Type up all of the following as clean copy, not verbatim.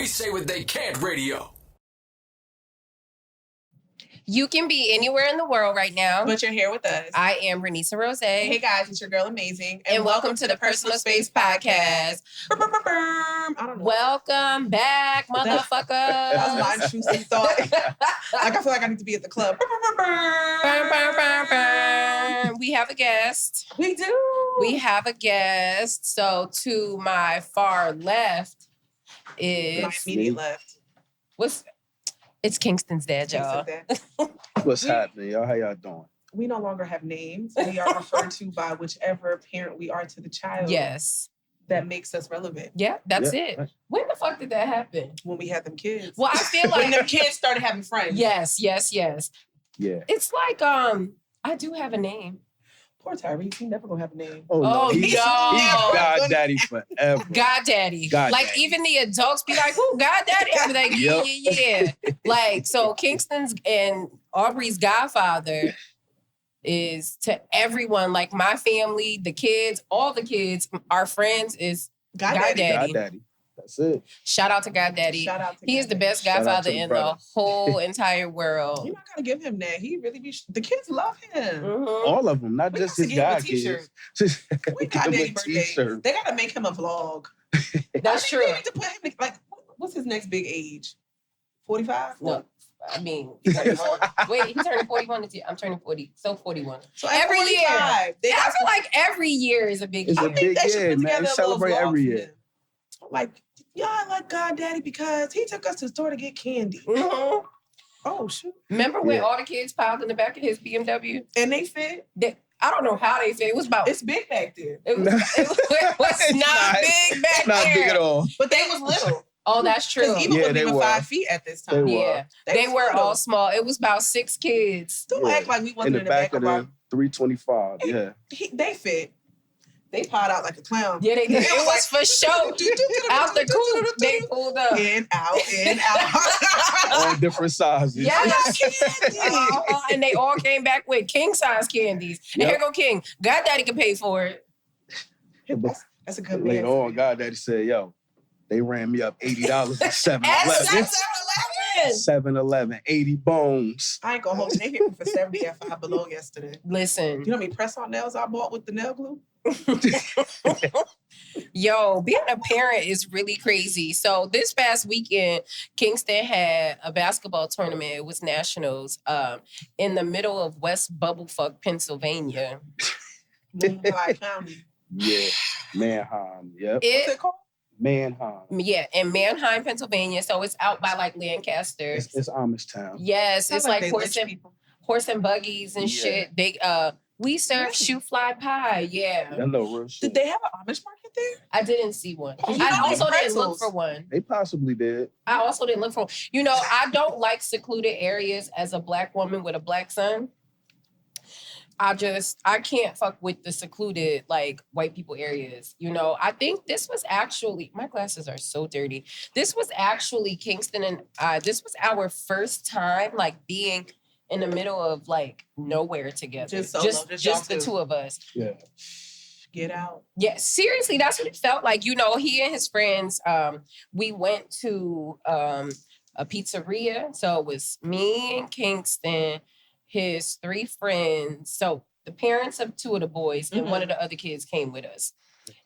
Say What They Can't radio. You can be anywhere in the world right now, but you're here with us. I am Rozayyy. Hey guys, it's your girl Amazing. And welcome to the Personal Space Podcast. I don't know. Welcome back, motherfucker. That was my intrusive thought. I feel like I need to be at the club. We have a guest. We do. We have a guest. So to my far left is... My immediate left. It's Kingston's dad, y'all. What's happening, y'all? How y'all doing? We no longer have names. We are referred to by whichever parent we are to the child. Yes. That makes us relevant. Yeah, that's it. When the fuck did that happen? When we had them kids. Well, I feel like... when them kids started having friends. Yes. Yeah. It's like, I do have a name. Poor Tyrese, he never gonna have a name. Oh, no. He's God Daddy forever. God Daddy. Even the adults be like, "Who God Daddy?" I be like, yeah. Like, so Kingston's and Aubrey's godfather is to everyone, like my family, the kids, all the kids, our friends, is God Daddy. God Daddy. That's it. Shout out to God Daddy. He is the best godfather in the whole entire world. You not gotta give him that. He really be. The kids love him. Mm-hmm. All of them, not just his God kids. We got Daddy birthday. They gotta make him a vlog. That's true. They need to put him like, what's his next big age? 45? No. I mean, he's turning 41 this year. I'm turning 40. So 41. So every 45, year. I feel like every year is a big year. It's a big year, man. We celebrate every year. Like, I like God Daddy because he took us to the store to get candy. Mm-hmm. Oh, shoot. Remember when all the kids piled in the back of his BMW? And they fit? I don't know how they fit. It was about... It's big back there. It was not big back there. Not big at all. But they was little. Oh, that's true. Even with even 5 feet at this time. They were all small. It was about 6 kids. Don't act like we wasn't in the back of the 325. They fit. They piled out like a clown. Yeah, they did. It was for show. Out the coupe, they pulled up. In, out. All different sizes. Yes. And they all came back with king-size candies. And here go King. God Daddy can pay for it. That's a good man. Later on, God Daddy said, yo, they ran me up $80 at 7-Eleven. 7-Eleven, 80 bones. I ain't gonna hold you. They hit me for 70 at Five Below yesterday. Listen. You know how many press-on nails I bought with the nail glue? Yo, being a parent is really crazy. So this past weekend, Kingston had a basketball tournament. It was nationals in the middle of West Bubblefuck, Pennsylvania. County. Yeah, Manheim. Yep. What's it called? Manheim. Yeah, in Manheim, Pennsylvania. So it's out by like Lancaster. It's Amish town. Yes, it's like horse and buggies and shit. They we serve shoe fly pie. Yeah. I know real shit. Did they have an Amish market there? I didn't see one. I also didn't look for one. They possibly did. I also didn't look for one. You know, I don't like secluded areas as a Black woman with a Black son. I can't fuck with the secluded, like, white people areas. You know, I think this was actually, my glasses are so dirty. This was actually Kingston and this was our first time, like, being in the middle of, like, nowhere together. Just the two of us. Yeah. Get out. Yeah, seriously, that's what it felt like. You know, he and his friends, we went to a pizzeria. So it was me and Kingston, his 3 friends. So the parents of 2 of the boys and one of the other kids came with us.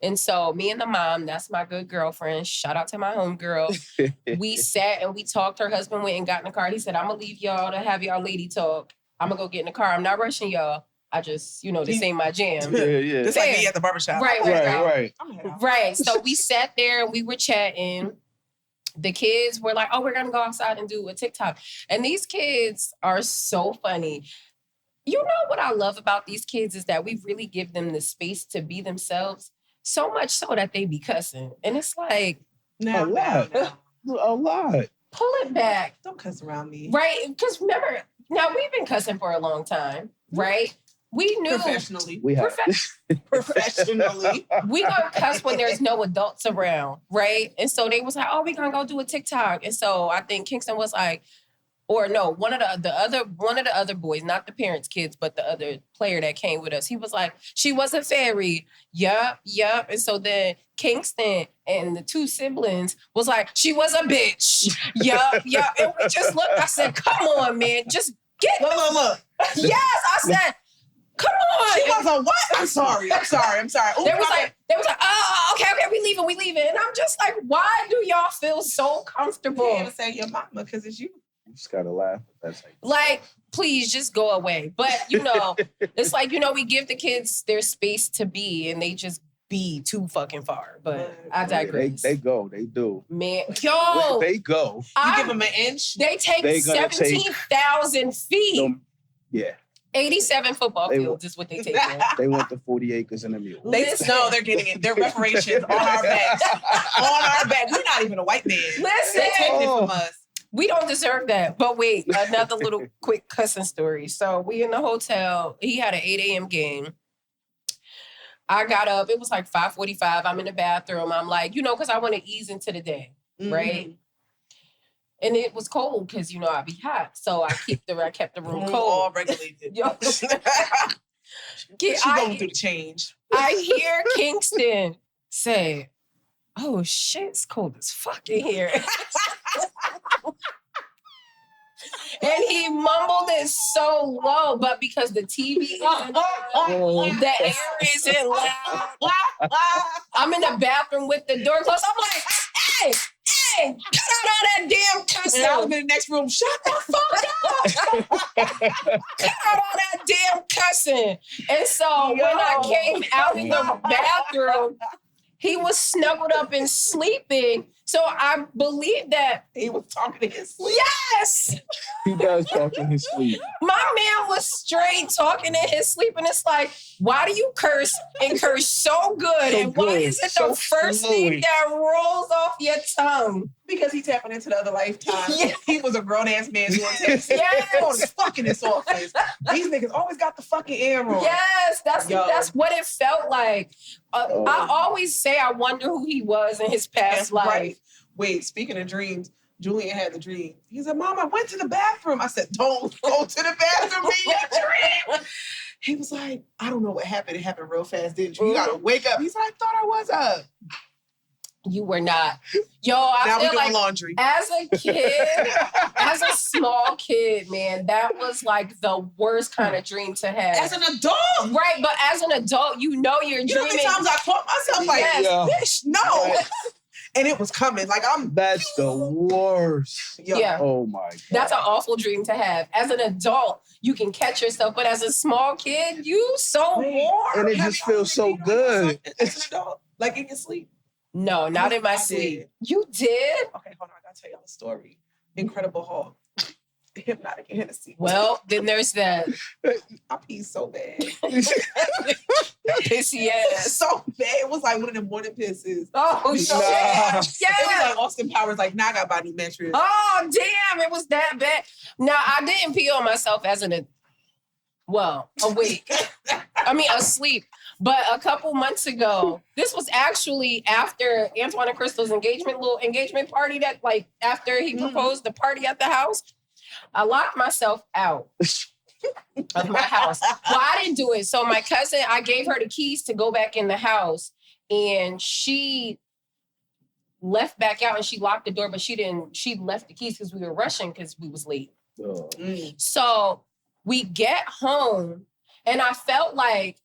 And so me and the mom, that's my good girlfriend. Shout out to my homegirl. We sat and we talked. Her husband went and got in the car. He said, I'm going to leave y'all to have y'all lady talk. I'm going to go get in the car. I'm not rushing y'all. I just, this ain't my jam. Yeah. Just like me at the barbershop. Right. So we sat there and we were chatting. The kids were like, we're going to go outside and do a TikTok. And these kids are so funny. You know what I love about these kids is that we really give them the space to be themselves. So much so that they be cussing. And it's like... A lot. Pull it back. Don't cuss around me. Right? Because remember, now we've been cussing for a long time, right? We knew... Professionally. We have. Professionally. We gonna cuss when there's no adults around, right? And so they was like, we gonna go do a TikTok. And so I think Kingston was like, or no, one of the other boys, not the parents' kids, but the other player that came with us. He was like, she was a fairy. Yup. And so then Kingston and the two siblings was like, she was a bitch. Yup. And we just looked. I said, come on, man, just get. Look. Yes, I said, come on. She was a what? I'm sorry. Ooh, They was like, oh, okay, we leaving. And I'm just like, why do y'all feel so comfortable? You can't say your mama because it's you. You just gotta laugh. That's like, please just go away. But it's like, we give the kids their space to be, and they just be too fucking far. But I digress. They go. They do. Man, yo, They go. You give them an inch. They take 17,000 feet. Yeah. 87 football fields is what they take. They want the 40 acres and a mule. No, they're getting it. Their reparations on our backs. On our back. We're not even a white man. Listen. They're taking it from us. We don't deserve that. But wait, another little quick cussing story. So we in the hotel. He had an 8 a.m. game. I got up. It was like 5:45. I'm in the bathroom. I'm like, because I want to ease into the day, right? And it was cold because, I'd be hot. So I kept the room cold. All regulated. Yo. She's going through the change. I hear Kingston say, oh, shit, it's cold as fuck in here. And he mumbled it so low, but because the TV isn't loud, the air isn't loud. I'm in the bathroom with the door closed. I'm like, hey, cut out all that damn cussing. And I was in the next room, shut the fuck up. Cut out all that damn cussing. And so when I came out in the bathroom, he was snuggled up and sleeping. So I believe that he was talking in his sleep. Yes! He does talk in his sleep. My man was straight talking in his sleep. And it's like, why do you curse and curse so good? And why is it the first thing that rolls off your tongue? Because he's tapping into the other lifetime. Yeah. He was a grown-ass man doing things. Yes. On his fucking his office. These niggas always got the fucking air on. Yes, that's what it felt like. I always say I wonder who he was in his past life. Right. Wait, speaking of dreams, Julian had the dream. He said, Mom, I went to the bathroom. I said, don't go to the bathroom in your dream. He was like, I don't know what happened. It happened real fast, didn't you? You gotta wake up. He said, I thought I was up. You were not. Yo, I feel like laundry. As a kid, as a small kid, man, that was like the worst kind of dream to have. As an adult. Right, but as an adult, you're dreaming. You know how many times I caught myself like, bitch, no. Yes. And it was coming. Like, That's the worst. Yeah. Oh, my God. That's an awful dream to have. As an adult, you can catch yourself, but as a small kid, you so warm. And it just feels so good. As an adult, like in your sleep. No, not in my sleep. You did? Okay, hold on. I gotta tell y'all a story. Incredible Hulk. Hypnotic and Hennessy. Well, then there's that. I peed so bad. Pissy ass. So bad. It was like one of them morning pisses. Oh, shit. It Yeah. was like Austin Powers, like, now I got body mattress. Oh, damn. It was that bad. Now, I didn't pee on myself as awake. Asleep. But a couple months ago, this was actually after Antoine and Crystal's little engagement party that, like, after he proposed, the party at the house. I locked myself out of my house. Well, I didn't do it. So my cousin, I gave her the keys to go back in the house, and she left back out and she locked the door, but she left the keys because we were rushing because we was late. So we get home and I felt like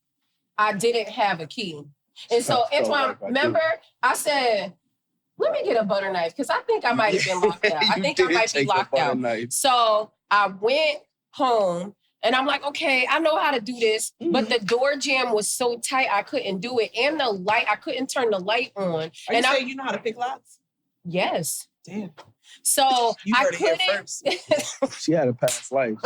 I didn't have a key. And so Antoine, remember, I said, let me get a butter knife because I think I might have been locked out. I think I might be locked out. So I went home and I'm like, okay, I know how to do this. But the door jamb was so tight, I couldn't do it. And the light, I couldn't turn the light on. Are you saying you know how to pick locks? Yes. Damn. So you heard it here first. She had a past life.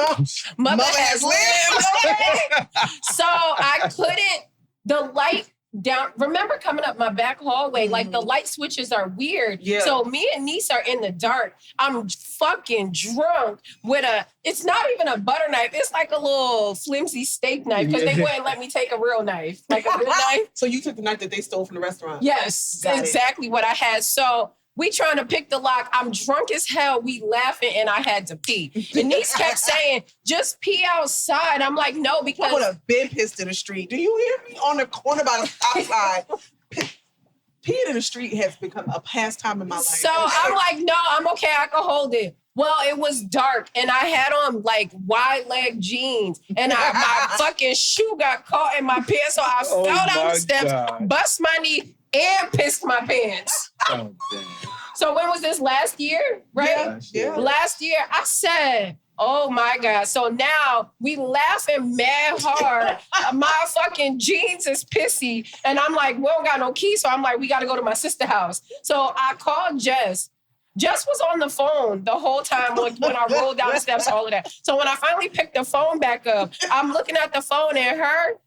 Mother has lived. So I couldn't, the light down, remember coming up my back hallway, like the light switches are weird. Yeah. So me and niece are in the dark. I'm fucking drunk with it's not even a butter knife. It's like a little flimsy steak knife because they wouldn't let me take a real knife, like a real knife. So you took the knife that they stole from the restaurant? Yes, exactly what I had. So We trying to pick the lock. I'm drunk as hell. We laughing and I had to pee. Denise kept saying, just pee outside. I'm like, no, because I would have been pissed in the street. Do you hear me? On the corner by the stop sign. Peeing in the street has become a pastime in my life. So I'm like, no, I'm okay. I can hold it. Well, it was dark and I had on like wide leg jeans and my fucking shoe got caught in my pants. So I fell down the steps, bust my knee, and pissed my pants. Oh, damn. So when was this? Last year, right? Yeah. Last year, I said, oh my God. So now we laughing mad hard. My fucking jeans is pissy. And I'm like, we don't got no key. So I'm like, we got to go to my sister's house. So I called Jess. Jess was on the phone the whole time when I rolled down the steps, all of that. So when I finally picked the phone back up, I'm looking at the phone and her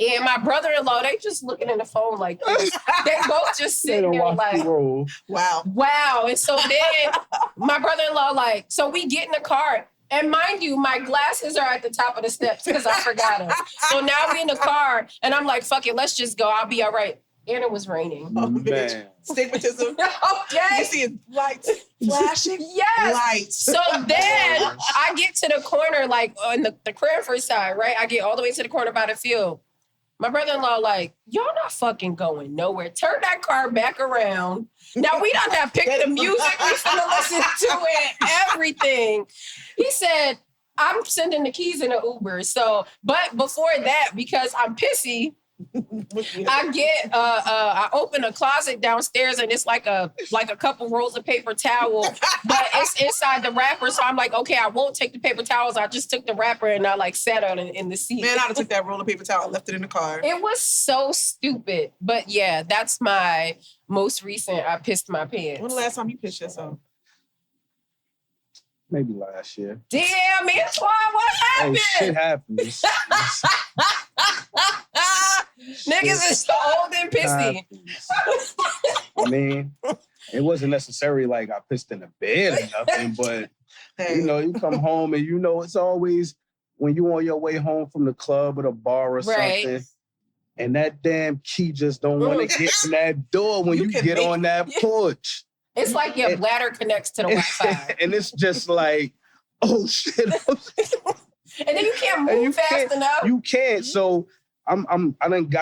and my brother-in-law, they just looking in the phone like this. They both just sitting there like, wow. And so then my brother-in-law like, so we get in the car. And mind you, my glasses are at the top of the steps because I forgot them. So now we in the car and I'm like, fuck it, let's just go. I'll be all right. And it was raining. Oh, man. Stigmatism. Okay. You see lights flashing. Yes. Lights. So then I get to the corner, like on the Cranford side, right? I get all the way to the corner by the field. My brother-in-law like, y'all not fucking going nowhere. Turn that car back around. Now we done have picked the music. We finna listen to it, everything. He said, I'm sending the keys in the Uber. So, but before that, because I'm pissy, I open a closet downstairs and it's like a couple rolls of paper towel, but it's inside the wrapper. So I'm like, okay, I won't take the paper towels. I just took the wrapper and I like sat on it in the seat. Man, I'd have took that roll of paper towel and left it in the car. It was so stupid. But yeah, that's my most recent, I pissed my pants. When the last time you pissed yourself? Maybe last year. Damn, Antoine, what happened? Hey, shit happens. Niggas is so old and pissy. I mean, it wasn't necessarily like I pissed in the bed or nothing, but you know, you come home and you know it's always when you on your way home from the club or the bar or something, and that damn key just don't want to get in that door when you get on that porch. It's like your bladder connects to the Wi-Fi. And it's just like, oh shit. And then you can't move fast enough. You can't. So I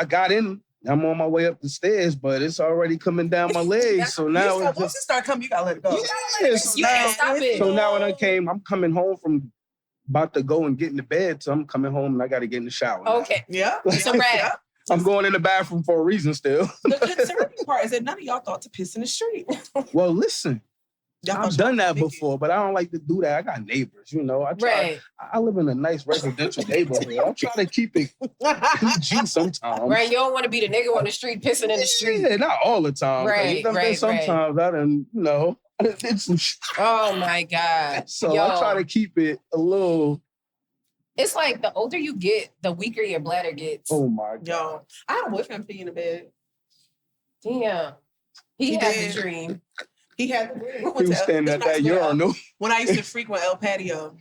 got in. I'm on my way up the stairs, but it's already coming down my legs. So now once it start coming, you gotta let it go. Yeah, You can't stop it. So now when I'm coming home from about to go and get in the bed, so I'm coming home and I got to get in the shower. Okay. Yeah. It's a wrap. I'm going in the bathroom for a reason still. The concerning part is that none of y'all thought to piss in the street. Well, listen. I've done that before, but I don't like to do that. I got neighbors, you know. I live in a nice residential neighborhood. I try to keep it PG sometimes. Right, you don't want to be the nigga on the street pissing in the street. Yeah, not all the time. Right. Sometimes I done, you know, I did some shit. Oh my God. So I try to keep it a little. It's like the older you get, the weaker your bladder gets. Oh my God. Yo, I had a boyfriend pee in the bed. Damn. He had the dream. He had the dream. He was standing at that urinal. When I used to frequent El Patio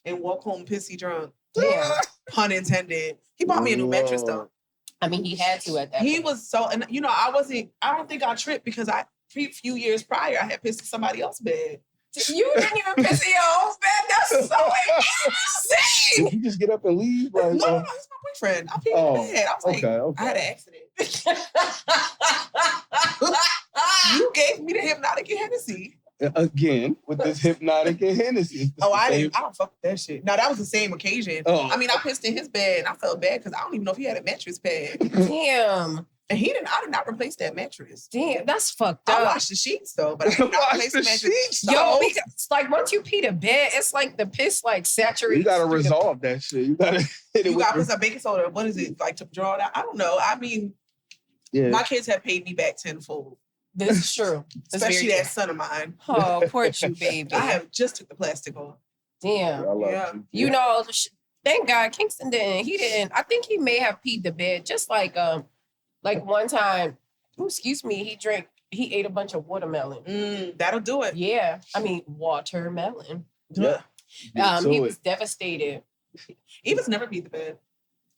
and walk home pissy drunk. Damn. Pun intended. He bought me a new mattress though. I mean, he had to at that point. Was so, and you know, I don't think I tripped because a few years prior, I had pissed in somebody else's bed. You didn't even piss in your own bed? That's so insane! Did you just get up and leave? Like, no, he's my boyfriend. I peed in the bed. I was like, okay. I had an accident. You gave me the hypnotic and Hennessy. Again, with this hypnotic and Hennessy. I don't fuck with that shit. Now, that was the same occasion. Oh. I mean, I pissed in his bed and I felt bad because I don't even know if he had a mattress pad. Damn. And I did not replace that mattress. Damn, that's fucked up. I washed the sheets though, but I did not replace the mattress. Yo, it's like once you pee the bed, it's like the piss like saturates. You gotta resolve that shit. You gotta hit it. You gotta put some baking soda. What is it like to draw it out? I don't know. I mean, my kids have paid me back tenfold. This is true. Especially that son of mine. Oh, poor you, baby. I have just took the plastic off. Damn. Yeah. You know, thank God Kingston didn't. He didn't. I think he may have peed the bed just like one time, he ate a bunch of watermelon. That'll do it. Yeah. I mean, watermelon. Yeah. He was devastated. Eva's never peed the bed.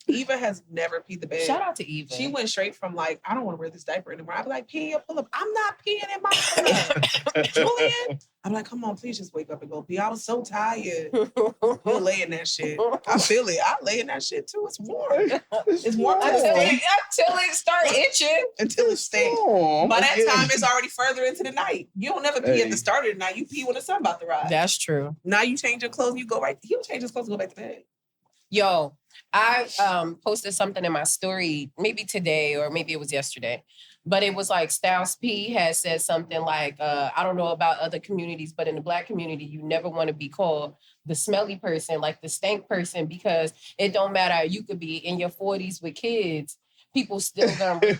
Eva has never peed the bed. Shout out to Eva. She went straight from like, I don't want to wear this diaper anymore. I'd be like, pee or pull up. I'm not peeing in my pull-up. Julian, I'm like, come on, please just wake up and go pee. I was so tired. You'll lay in that shit. I feel it. I lay in that shit too. It's warm. It's warm until it start itching. Until it stinks. By that time, it's already further into the night. You don't never pee at the start of the night. You pee when the sun about to rise. That's true. Now you change your clothes and you go right. He'll change his clothes and go back to bed. Yo, I posted something in my story, maybe today or maybe it was yesterday, but it was like Styles P has said something like, I don't know about other communities, but in the Black community, you never want to be called the smelly person, like the stank person, because it don't matter. You could be in your 40s with kids. People still gonna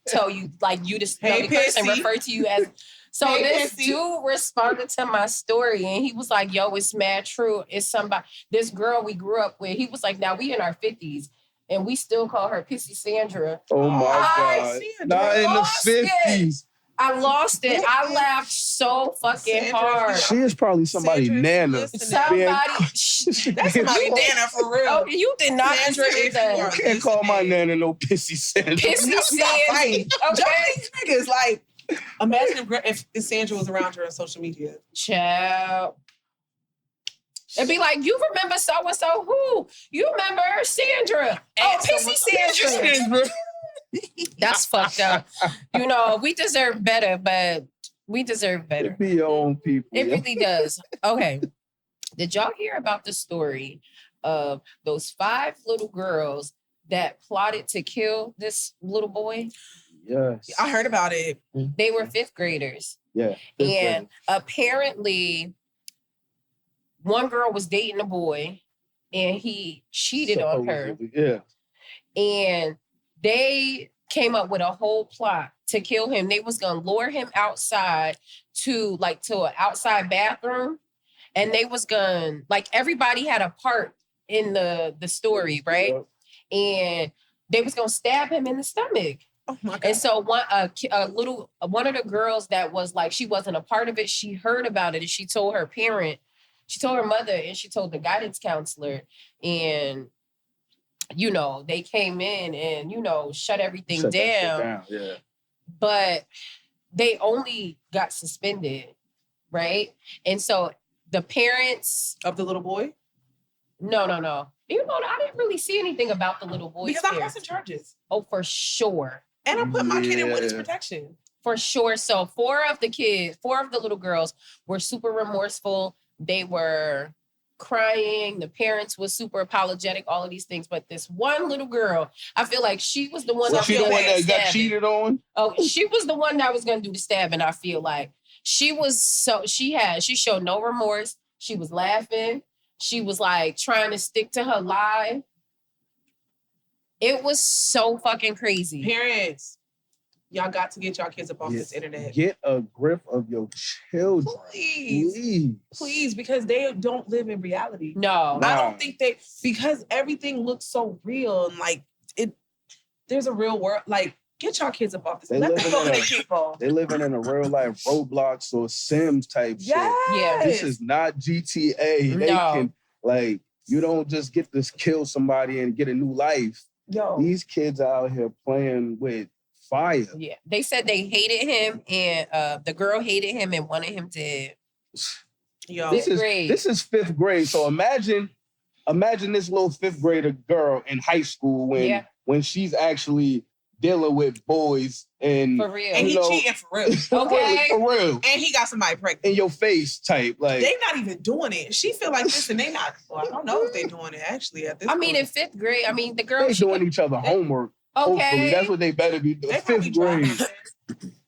tell you like you the smelly person, refer to you as. So this dude responded to my story and he was like, yo, it's mad true. It's somebody, this girl we grew up with. He was like, now we in our 50s and we still call her Pissy Sandra. Oh my God. Not in the 50s. I lost it. I laughed so fucking hard. She is probably somebody nana. Somebody. That's somebody nana for real. Oh, you did not Sandra, answer that. You can't call my nana no Pissy Sandra. Pissy Sandra. Okay. These niggas like, imagine if Sandra was around her on social media. Child. It'd be like, you remember so-and-so who? You remember Sandra. Oh, Pissy Sandra. That's fucked up. You know, we deserve better, but we deserve better. It be your own people. It really does. Okay. Did y'all hear about the story of those 5 little girls that plotted to kill this little boy? Yes. I heard about it. They were 5th graders. Yeah. And apparently, one girl was dating a boy and he cheated on her. Yeah. And they came up with a whole plot to kill him. They was going to lure him outside to an outside bathroom. And they was going to, like, everybody had a part in the story, right? Yeah. And they was going to stab him in the stomach. Oh my God. And so one of the girls that was like, she wasn't a part of it. She heard about it and she told her mother and she told the guidance counselor. And, you know, they came in and, you know, shut everything down. Yeah. But they only got suspended, right? And so the parents of the little boy? No. You know, I didn't really see anything about the little boy. Because I'm pressing charges. Oh, for sure. And I put my kid in witness protection. For sure. So 4 of the little girls were super remorseful. They were crying. The parents was super apologetic, all of these things. But this one little girl, I feel like she was the one that got cheated on? Oh, she was the one that was going to do the stabbing, I feel like. She showed no remorse. She was laughing. She was like trying to stick to her lie. It was so fucking crazy. Parents, y'all got to get y'all kids up off this internet. Get a grip of your children. Please, because they don't live in reality. No. I don't think because everything looks so real and like there's a real world. Like, get y'all kids up off this. Let them go to their people. They living in a real life Roblox or Sims type shit. Yeah. This is not GTA. They can, like, you don't just get to kill somebody and get a new life. Yo. These kids out here playing with fire. Yeah. They said they hated him and the girl hated him and wanted him dead. Yo. This is 5th grade. So imagine this little 5th grader girl in high school when she's actually dealing with boys and for real. And he cheating for real. Okay. For real. And he got somebody pregnant. In your face type. Like, they not even doing it. She feel like this and they not. Well, I don't know if they doing it actually at this point. In 5th grade, the girl. They doing each other homework. Okay. Hopefully. That's what they better be doing. 5th grade.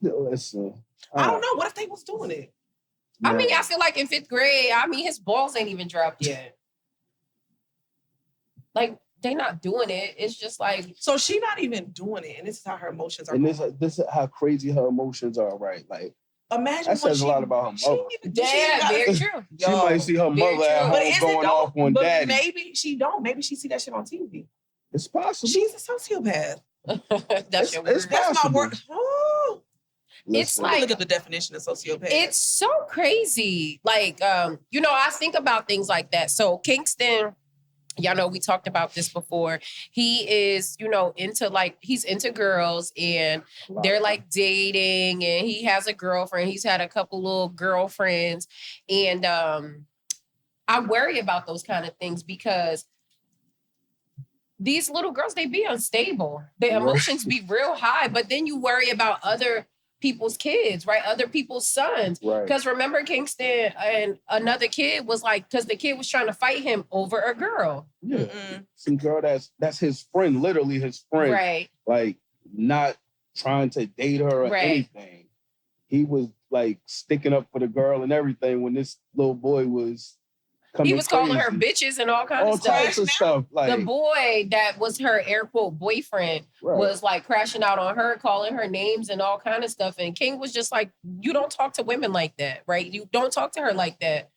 Listen. I don't know. What if they was doing it? Yeah. I feel like in 5th grade, his balls ain't even dropped yet. Like, they not doing it. It's just like... So she not even doing it. And this is how her emotions are. And this is how crazy her emotions are, right? Like, imagine that says a lot about her mother. Very true. She might see her mother at home going off on daddy. Maybe she don't. Maybe she see that shit on TV. It's possible. She's a sociopath. That's your word. That's my word. Oh. It's like, look at the definition of sociopath. It's so crazy. Like, I think about things like that. So Kingston Y'all know we talked about this before. He is, he's into girls and they're like dating and he has a girlfriend. He's had a couple little girlfriends. And I worry about those kind of things because these little girls, they be unstable. The emotions be real high, but then you worry about other people's kids, right? Other people's sons. Because remember, Kingston and another kid was like, because the kid was trying to fight him over a girl. Yeah. Some girl that's his friend, literally his friend. Right. Like, not trying to date her or anything. He was like sticking up for the girl and everything when this little boy was He was calling her bitches and all kinds of stuff. All types of stuff. Like, the boy that was her air quote boyfriend was like crashing out on her, calling her names and all kind of stuff. And King was just like, you don't talk to women like that, right? You don't talk to her like that.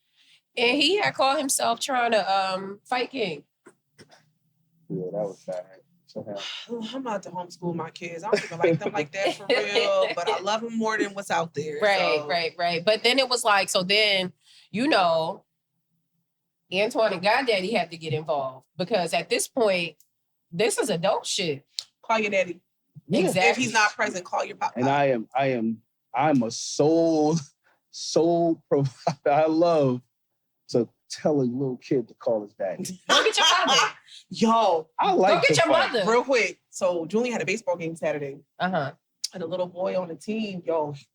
And he had called himself trying to fight King. Yeah, that was bad. I'm about to homeschool my kids. I don't even like them like that for real, but I love them more than what's out there. Right. But then it was like, so then, Antoine and Goddaddy had to get involved because at this point, this is adult shit. Call your daddy. Exactly. If he's not present, call your papa. And I'm a soul provider. I love to tell a little kid to call his daddy. Go get your father. Yo, I like go get your mother. Real quick. So Julian had a baseball game Saturday. And a little boy on the team,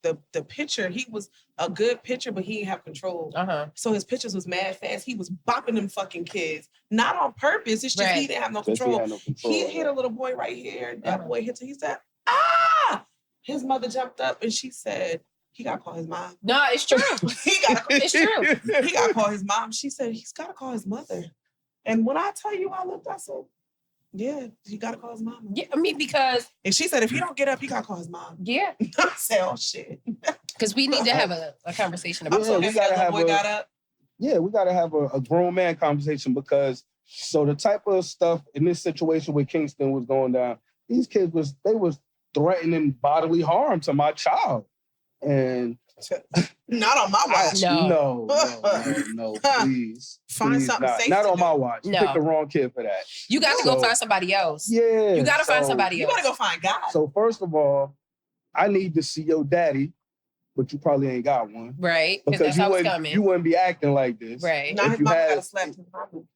the pitcher, he was a good pitcher, but he didn't have control. So his pitches was mad fast. He was bopping them fucking kids. Not on purpose. It's just he didn't have no control. He hit a little boy right here. That boy hit him. He said, ah! His mother jumped up and she said, he got to call his mom. No, it's true. It's true. He got to call his mom. She said, he's got to call his mother. And when I tell you, I said, yeah, you gotta call his mom. Yeah, I mean, because... And she said, if you don't get up, you gotta call his mom. Yeah. I said, oh, shit. Because we need to have a conversation about we gotta have boy got up. Yeah, we gotta have a grown man conversation because so the type of stuff in this situation with Kingston was going down, these kids was threatening bodily harm to my child. And not on my watch. No, please. Find something safe. Not on my watch. No. Pick the wrong kid for that. You got to go find somebody else. Yeah. You got to find somebody else. You got to go find God. So first of all, I need to see your daddy, but you probably ain't got one. Right. Because you wouldn't be acting like this. Right. Now his mom got a slap to the mom.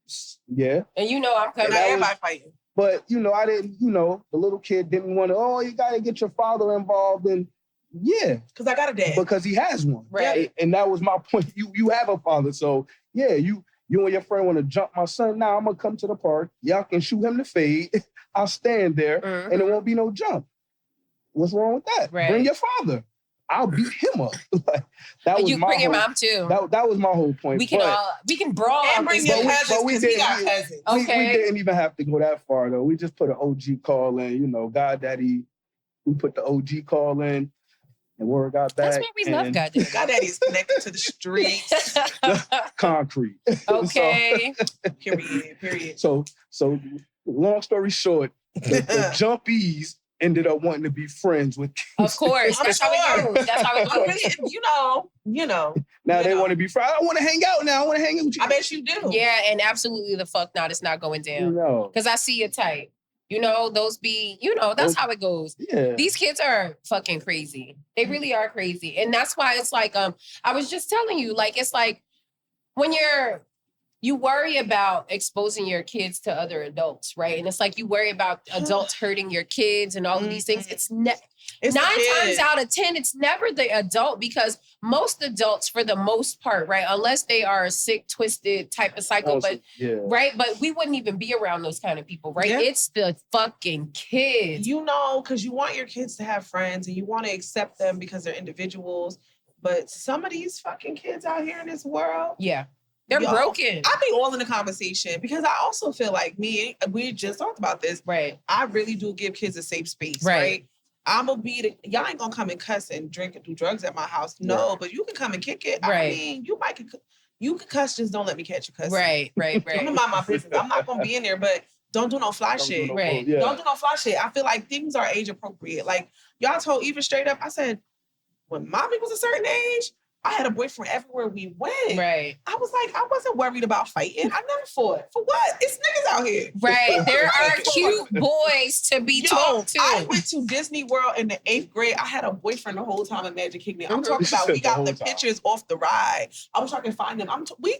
Yeah. And I'm coming. Now everybody fighting. But, I didn't, the little kid didn't want to, you got to get your father involved in. Yeah. Because I got a dad. Because he has one. Right. And that was my point. You have a father. So, yeah, you and your friend want to jump my son. Now I'm going to come to the park. Y'all can shoot him to fade. I'll stand there and it won't be no jump. What's wrong with that? Right. Bring your father. I'll beat him up. That was you bring your mom too. That was my whole point. We can brawl. And bring your cousins because he got cousins. Okay. We didn't even have to go that far though. We just put an OG call in, Goddaddy. We put the OG call in. And word got back. That's what we love, Goddaddy. Goddaddy's connected to the streets. Concrete. Okay. Period. So long story short, the jumpies ended up wanting to be friends with Kingston. Of course. That's how it goes. That's how it goes. You know. Now they want to be friends. I want to hang out now. I want to hang out with you. I bet you do. Yeah, and absolutely the fuck not. It's not going down. No. Because I see your type. Those be, that's how it goes. Yeah. These kids are fucking crazy. They really are crazy. And that's why it's like, I was just telling you, like, it's like when you worry about exposing your kids to other adults, right? And it's like you worry about adults hurting your kids and all of these things. It's 9 times out of 10, it's never the adult because most adults, for the most part, right, unless they are a sick, twisted type of psycho, right? But we wouldn't even be around those kind of people, right? Yeah. It's the fucking kids. Because you want your kids to have friends and you want to accept them because they're individuals. But some of these fucking kids out here in this world. Yeah. They're broken. I be all in the conversation because I also feel like we just talked about this. Right. I really do give kids a safe space. Right. I'm gonna y'all ain't gonna come and cuss and drink and do drugs at my house. No, but you can come and kick it. Right. I mean, you can cuss, just don't let me catch you cussing. Right. I'm gonna mind my business. I'm not gonna be in there, but don't do no fly shit. Right. Yeah. Don't do no fly shit. I feel like things are age appropriate. Like y'all told Eva straight up, I said, when mommy was a certain age, I had a boyfriend everywhere we went. Right. I was like, I wasn't worried about fighting. I never fought. For what? It's niggas out here. Right. There are cute boys to be talked to. I went to Disney World in the 8th grade. I had a boyfriend the whole time in Magic Kingdom. I'm talking about we got the pictures off the ride. I was trying to find them. We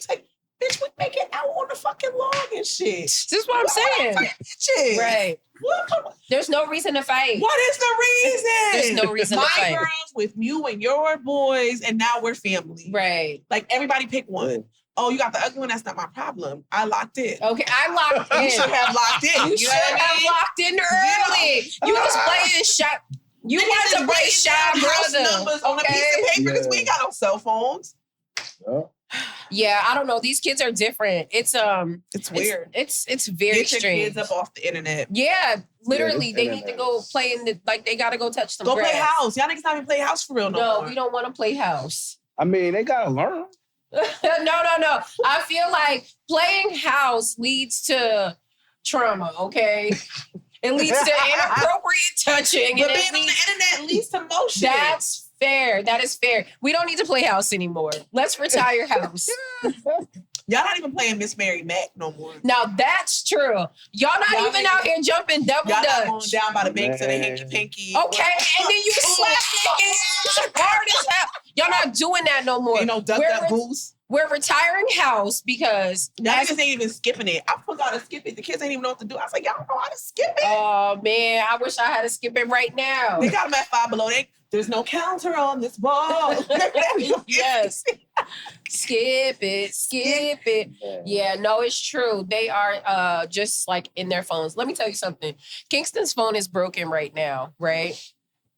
make it out on the fucking lawn and shit. This is what I'm saying. Right. What? There's no reason to fight. What is the reason? There's no reason to fight. My girls with you and your boys, and now we're family. Right. Like, everybody pick one. Oh, you got the ugly one? That's not my problem. I locked in. Okay, I locked in. You should have locked in. You should have locked in early. You was playing shot. You wanted to play shot brother. Numbers on a piece of paper because we ain't got no cell phones. Yeah, I don't know. These kids are different. It's weird. It's very Get your strange. kids up off the internet. Yeah, literally, they need to go play in the they gotta go touch some grass. Play house. Y'all niggas not even play house for real no more. We don't want to play house. I mean, they gotta learn. No. I feel like playing house leads to trauma. Okay. It leads to inappropriate touching. But being on the internet leads to motion. That's fair. That is fair. We don't need to play house anymore. Let's retire house. Y'all not even playing Miss Mary Mac no more. Now that's true. Y'all not even out here jumping double y'all dutch. Y'all not going down by the banks of the hanky pinky. Okay, and then you slap your hands hard as hell. Y'all not doing that no more. You know, duck that goose. We're retiring house because y'all niggas ain't even skipping it. I forgot to skip it. The kids ain't even know what to do. I was like, y'all don't know how to skip it. Oh man, I wish I had to skip it right now. They got them at Five Below. There's no counter on this ball. Yes. Skip it. Yeah, no, it's true. They are just like in their phones. Let me tell you something. Kingston's phone is broken right now, right?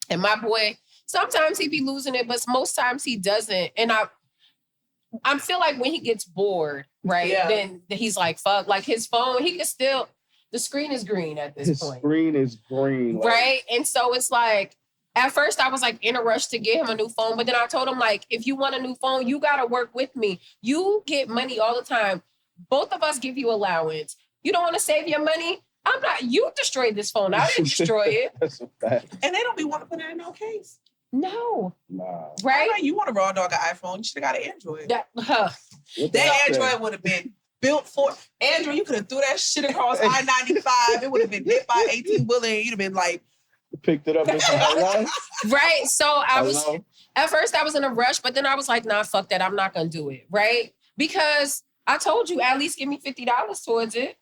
And my boy, sometimes he be losing it, but most times he doesn't. And I feel like when he gets bored, right, then he's like, fuck, like his phone, he can still, the screen is green at this point. His screen is green. Like, right? And so it's like, at first I was like in a rush to get him a new phone, but then I told him like, if you want a new phone, you got to work with me. You get money all the time. Both of us give you allowance. You don't want to save your money? I'm not, you destroyed this phone. I didn't destroy it. That's a fact. And they don't be want to put it in no case. No. Nah. Right? Like, you want to raw dog an iPhone, you should have got an Android. That Android would have been built for Android. You could have threw that shit across I-95. It would have been hit by 18-wheeler and you'd have been like, picked it up and said, right. So I was at first I was in a rush, but then I was like, nah, fuck that. I'm not gonna do it. Right? Because I told you at least give me $50 towards it.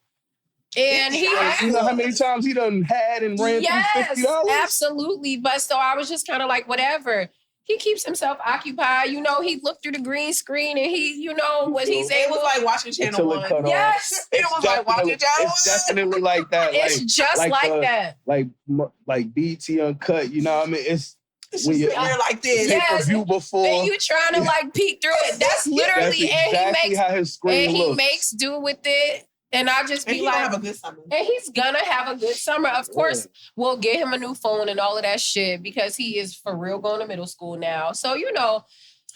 And he had, you know how many times he done had and ran through $50? Absolutely. But so I was just kind of like, whatever. He keeps himself occupied. You know, he looked through the green screen and he, you know, what he's able. It was like watching Channel 1. Yes. It was like watching Channel 1. It's definitely like that. It's just like that. Like BT Uncut, you know what I mean? It's when you're like this. Pay-per-view before. And you trying to like peek through it. That's literally, that's exactly how his screen looks. He makes do with it. And I just be like, have a good summer. And he's gonna have a good summer. Of course, we'll get him a new phone and all of that shit because he is for real going to middle school now. So, you know,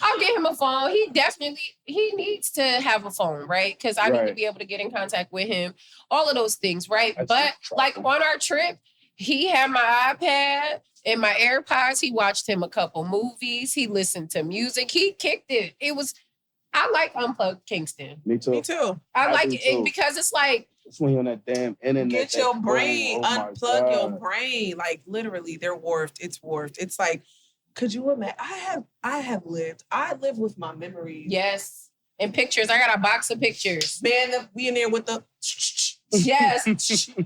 I'll get him a phone. He needs to have a phone, right? Because I need to be able to get in contact with him. All of those things, right? But like on our trip, he had my iPad and my AirPods. He watched him a couple movies. He listened to music. He kicked it. I like Unplugged Kingston. Me too. I like it because it's like, it's when you're on that damn internet. Get your brain, unplug your brain. Like literally, they're warped. It's warped. It's like, could you imagine? I live with my memories. Yes. And pictures. I got a box of pictures. Man, we in there with the yes.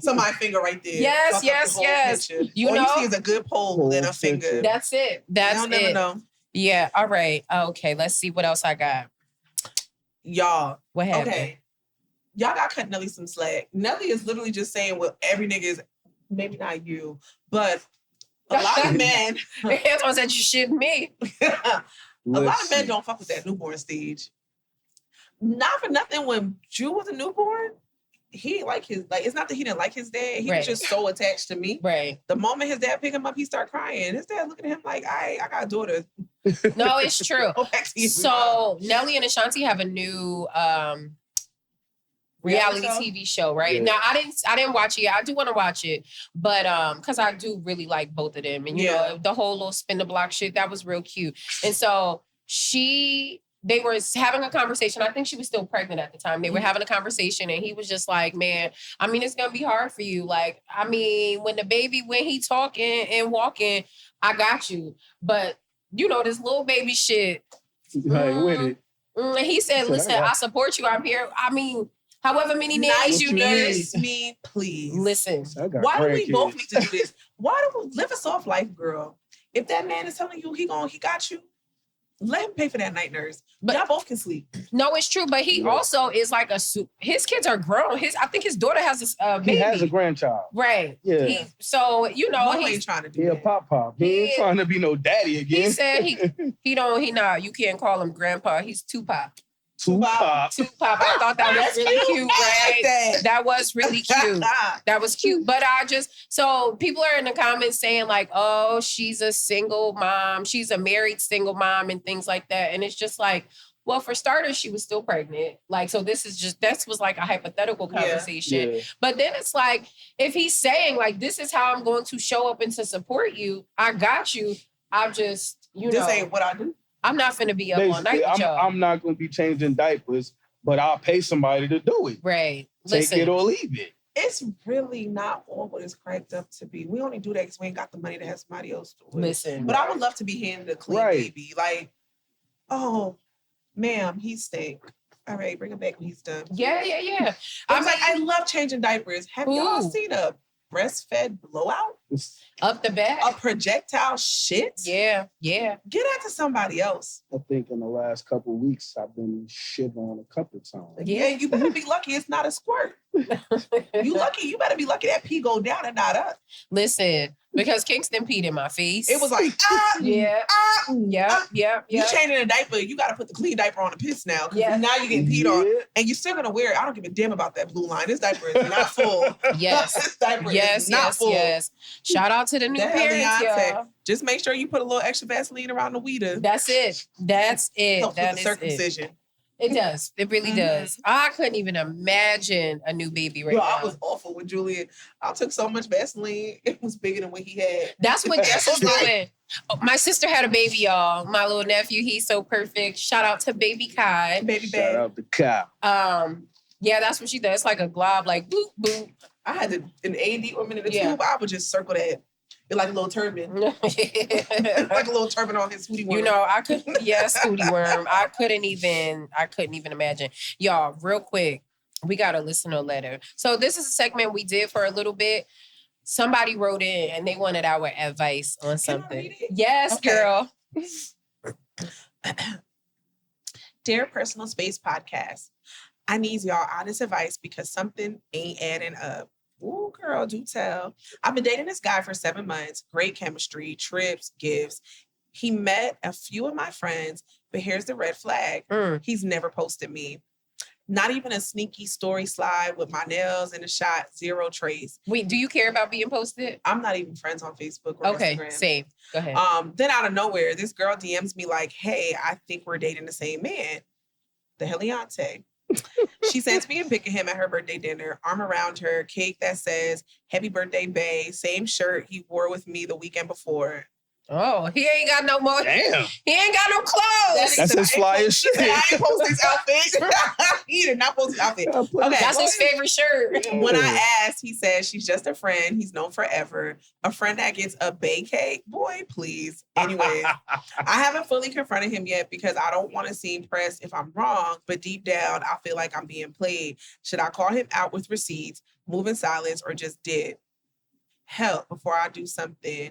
So my finger right there. Yes. Picture. You all know, you see is a good pole and a finger. That's it. That's it. Never know. Yeah. All right. Okay. Let's see what else I got. Y'all. What happened? Okay. Y'all got cut Nelly some slack. Nelly is literally just saying what every nigga is, maybe not you, but a lot of men. Antoine said you shitting me. A lot of men don't fuck with that newborn stage. Not for nothing, when Drew was a newborn, he it's not that he didn't like his dad. He was just so attached to me. Right. The moment his dad picked him up, he started crying. His dad looking at him like, I got a daughter. No, it's true. So Nelly and Ashanti have a new reality TV show, right? Yeah. Now I didn't watch it yet. I do want to watch it, but because I do really like both of them. And you know, the whole little spin the block shit, that was real cute. And so they were having a conversation. I think she was still pregnant at the time. They were having a conversation and he was just like, man, I mean, it's going to be hard for you. Like, I mean, when he talking and walking, I got you. But, this little baby shit. With it. He said, listen, I support you. I'm here. I mean, however many nannies you need. Me, please. Listen. Why do we both need to do this? Why do we live a soft life, girl? If that man is telling you he got you, let him pay for that night nurse. But y'all both can sleep. No, it's true. But he also is like his kids are grown. I think his daughter has a baby. He has a grandchild. Right. Yeah. He ain't trying to do that. Pop. He ain't trying to be no daddy again. He said he not. You can't call him grandpa. He's Tupac. Tupac. I thought that was really cute, right? That was really cute. That was cute. But so people are in the comments saying like, oh, she's a single mom. She's a married single mom and things like that. And it's just like, well, for starters, she was still pregnant. Like, so this was like a hypothetical conversation. Yeah. But then it's like, if he's saying like, this is how I'm going to show up and to support you, I got you. I'm just, this ain't what I do. I'm not finna be up all night with y'all. I'm not gonna be changing diapers, but I'll pay somebody to do it. Right. Take it or leave it. It's really not all what it's cracked up to be. We only do that because we ain't got the money to have somebody else do it. Listen. But I would love to be handed a clean baby. Like, oh, ma'am, he stink. All right, bring him back when he's done. Yeah. I love changing diapers. Have y'all seen a breastfed blowout? Up the back? A projectile shit? Yeah. Get that to somebody else. I think in the last couple of weeks, I've been shit on a couple of times. Yeah, you better be lucky it's not a squirt. You better be lucky that pee go down and not up. Listen, because Kingston peed in my face. It was like, yeah. You changing a diaper, you got to put the clean diaper on the piss now. Yeah. Now you're getting peed on. And you're still going to wear it. I don't give a damn about that blue line. This diaper is not full. Yes. This diaper is not full. Yes. Shout out to the new parents, y'all. Just make sure you put a little extra Vaseline around the weeder. That's it. Helps with the circumcision. It does. It really does. I couldn't even imagine a new baby now. I was awful with Julian. I took so much Vaseline. It was bigger than what he had. That's what Jess was doing. Oh, my sister had a baby, y'all. My little nephew, he's so perfect. Shout out to baby Kai. Shout out to Kai. Yeah, that's what she does. It's like a glob, like boop, boop. I had an A&D woman in the tube. I would just circle that. It's like a little turban. Like a little turban on his Hootie Worm. Hootie Worm. I couldn't even imagine. Y'all, real quick, we got a listener letter. So this is a segment we did for a little bit. Somebody wrote in and they wanted our advice on something. Can I read it? Yes, okay. Girl. Dear Personal Space Podcast, I need y'all honest advice because something ain't adding up. Ooh, girl, do tell. I've been dating this guy for 7 months. Great chemistry, trips, gifts. He met a few of my friends, but here's the red flag. He's never posted me. Not even a sneaky story slide with my nails in a shot, zero trace. Wait, do you care about being posted? I'm not even friends on Facebook or Instagram. Okay, same. Go ahead. Then out of nowhere, this girl DMs me like, hey, I think we're dating the same man. The Heliante. She sends me a pic of him at her birthday dinner, arm around her, cake that says, happy birthday, bae. Same shirt he wore with me the weekend before. Oh, he ain't got no more. Damn. He ain't got no clothes. That's his fly as shit. I ain't post his outfit. He did not post his outfit. Okay, that's his favorite shirt. When I asked, he said she's just a friend. He's known forever. A friend that gets a bae cake? Boy, please. Anyways, I haven't fully confronted him yet because I don't want to seem pressed if I'm wrong, but deep down, I feel like I'm being played. Should I call him out with receipts, move in silence, or just did? Help before I do something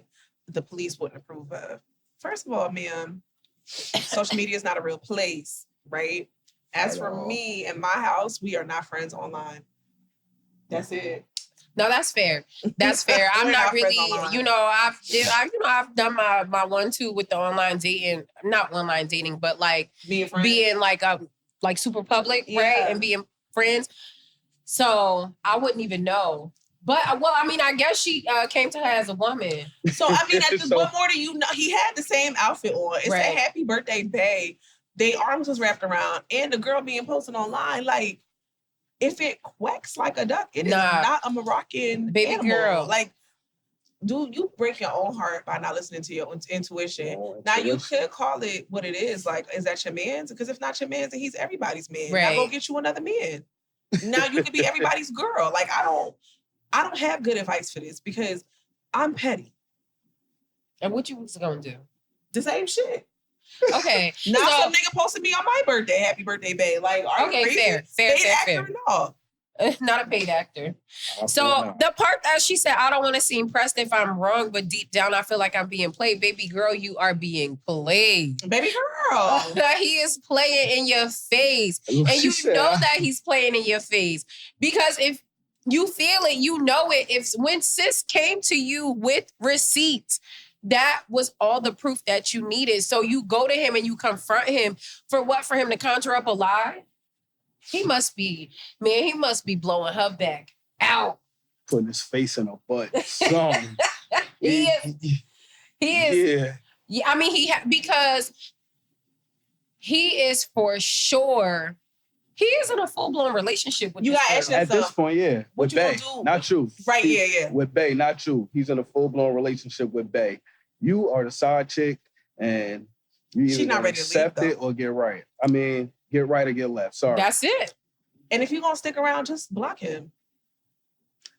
the police wouldn't approve of. First of all, ma'am, social media is not a real place, right? As for me and my house, we are not friends online. That's it. No, that's fair. That's fair. I'm not really, I've done my 1-2 with the online dating, not online dating, but like being like super public, right? And being friends. So I wouldn't even know. But, I guess she came to her as a woman. So, what more do you know? He had the same outfit on. It's a happy birthday, bae. Their arms was wrapped around. And the girl being posted online, like, if it quacks like a duck, it is not a Moroccan baby animal. girl. Like, do you break your own heart by not listening to your intuition? Now you could call it what it is. Like, is that your man's? Because if not your man's, then he's everybody's man. Right. Now go get you another man. Now you can be everybody's girl. Like, I don't have good advice for this because I'm petty. And what you was gonna do? The same shit. Okay. Now some nigga posted me on my birthday. Happy birthday, babe. Like, are you crazy? Fair. No. Not a paid actor. So the part that she said, I don't want to seem pressed if I'm wrong, but deep down I feel like I'm being played. Baby girl, you are being played. Baby girl. He is playing in your face. And you know that he's playing in your face. Because if you feel it, you know it. If when sis came to you with receipts, that was all the proof that you needed. So you go to him and you confront him for what? For him to conjure up a lie? He must be blowing her back out. Putting his face in her butt. Something. He is. Yeah. I mean, because he is for sure. He is in a full-blown relationship with you. At this point, yeah. With Bae, not you. Right, yeah. With Bae, not you. He's in a full-blown relationship with Bae. You are the side chick, and you either not ready to accept leave, it or get right. I mean, get right or get left. Sorry. That's it. And if you're going to stick around, just block him.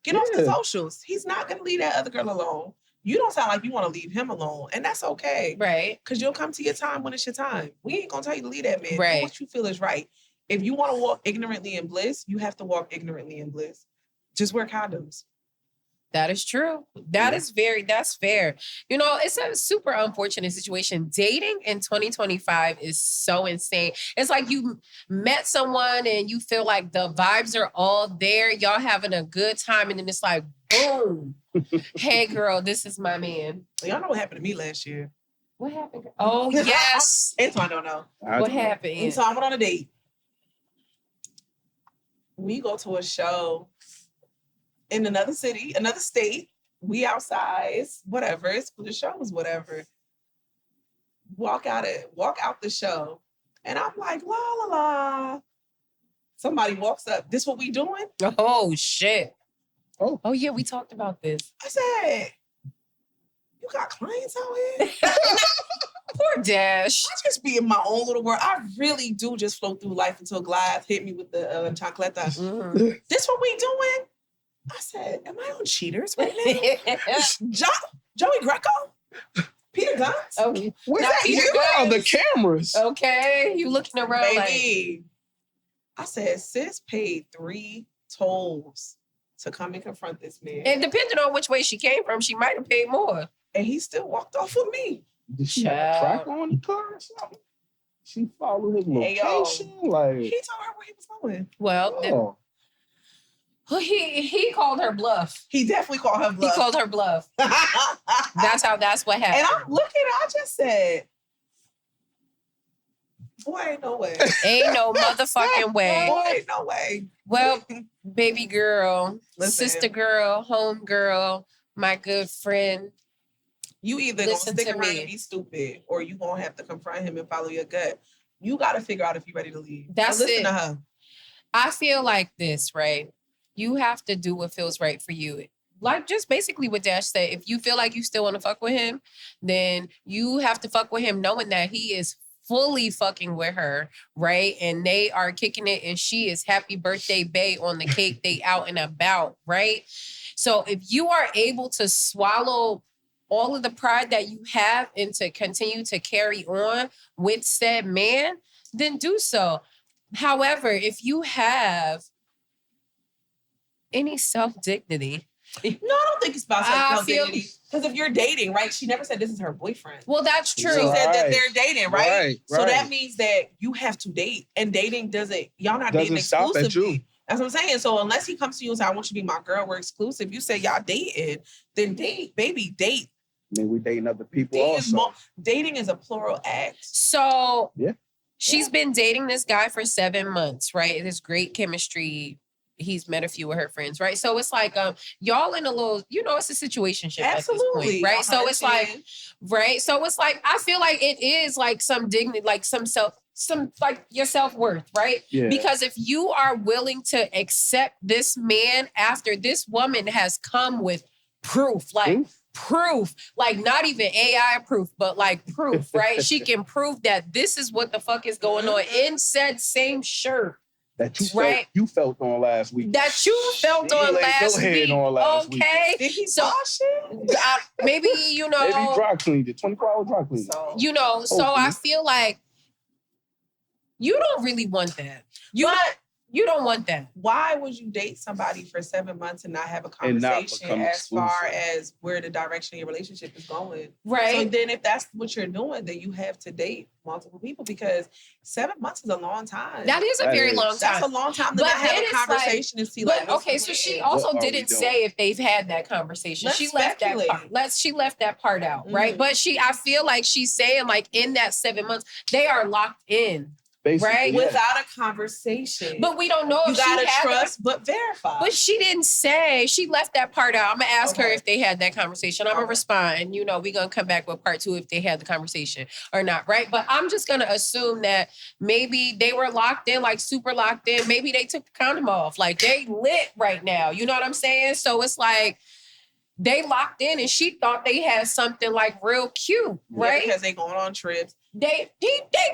Get off the socials. He's not going to leave that other girl alone. You don't sound like you want to leave him alone. And that's okay. Right. Because you'll come to your time when it's your time. We ain't going to tell you to leave that man. Right. Do what you feel is right. If you want to walk ignorantly in bliss, you have to walk ignorantly in bliss. Just wear condoms. That is true. That's fair. You know, it's a super unfortunate situation. Dating in 2025 is so insane. It's like you met someone and you feel like the vibes are all there. Y'all having a good time. And then it's like, boom. Hey, girl, this is my man. Y'all know what happened to me last year. What happened? Oh, yes. Antoine don't know. What happened? Antoine went on a date. We go to a show in another city, another state. We outside, it's whatever. It's the show is whatever. Walk out the show, and I'm like, la la la. Somebody walks up. This what we doing? Oh shit. Oh yeah, we talked about this. I said, you got clients out here? Poor Dash. I just be in my own little world. I really do just float through life until Goliath hit me with the chancleta. Mm-hmm. This what we doing? I said, am I on Cheaters right now? Joey Greco? Peter Guns? Okay. Where's that you on the cameras? Okay, you looking around baby. I said, sis paid 3 tolls to come and confront this man. And depending on which way she came from, she might have paid more. And he still walked off with me. Did she have a tracker on the car or something? She followed his location? Like, he told her where he was going. Well, he called her bluff. He definitely called her bluff. He called her bluff. That's what happened. And I'm looking, I just said, boy, ain't no way. Ain't no motherfucking way. Boy, ain't no way. Well, baby girl, sister girl, home girl, my good friend. You either gonna stick around and be stupid, or you gonna have to confront him and follow your gut. You gotta figure out if you're ready to leave. That's listen to her. I feel like this, right? You have to do what feels right for you. Like just basically what Dash said. If you feel like you still want to fuck with him, then you have to fuck with him knowing that he is fully fucking with her, right? And they are kicking it and she is happy birthday bae on the cake. They out and about, right? So if you are able to swallow all of the pride that you have and to continue to carry on with said man, then do so. However, if you have any self-dignity. No, I don't think it's about self-dignity. Because if you're dating, right? She never said this is her boyfriend. Well, that's true. She said that they're dating, right? So right. that means that you have to date. And dating y'all not doesn't dating stop exclusively. at you. That's what I'm saying. So unless he comes to you and says, I want you to be my girl, we're exclusive. You say y'all dating, then date, baby, date. I mean, we dating other people also. Dating is a plural act. So she's been dating this guy for 7 months, right? It is great chemistry. He's met a few of her friends, right? So it's like, y'all in a little, it's a situationship at this point, right? So it's like, right? So it's like, I feel like it is like some dignity, like some like your self-worth, right? Yeah. Because if you are willing to accept this man after this woman has come with proof, like proof, like not even AI proof, but like proof, right? She can prove that this is what the fuck is going on in said same shirt. That you felt on last week. That you felt on last week. Okay. Did he wash it? Maybe, Maybe dry cleaned it. 24-hour dry clean. So I feel like you don't really want that. You don't want that. Why would you date somebody for 7 months and not have a conversation as far as where the direction of your relationship is going? Right. So then if that's what you're doing, then you have to date multiple people because 7 months is a long time. That is a very long time. That's a long time to not have a conversation and see okay, so she also didn't say if they've had that conversation. She left that part. She left that part out, right? But I feel like she's saying like in that 7 months, they are locked in. Basically, right? Yeah. Without a conversation. But we don't know if you gotta trust, but verify. But she didn't say. She left that part out. I'm gonna ask her if they had that conversation. I'm gonna respond, and we're gonna come back with part 2 if they had the conversation or not, right? But I'm just gonna assume that maybe they were locked in, like super locked in. Maybe they took the condom off, like they lit right now. You know what I'm saying? So it's like they locked in, and she thought they had something like real cute, right? Yeah, because they going on trips. They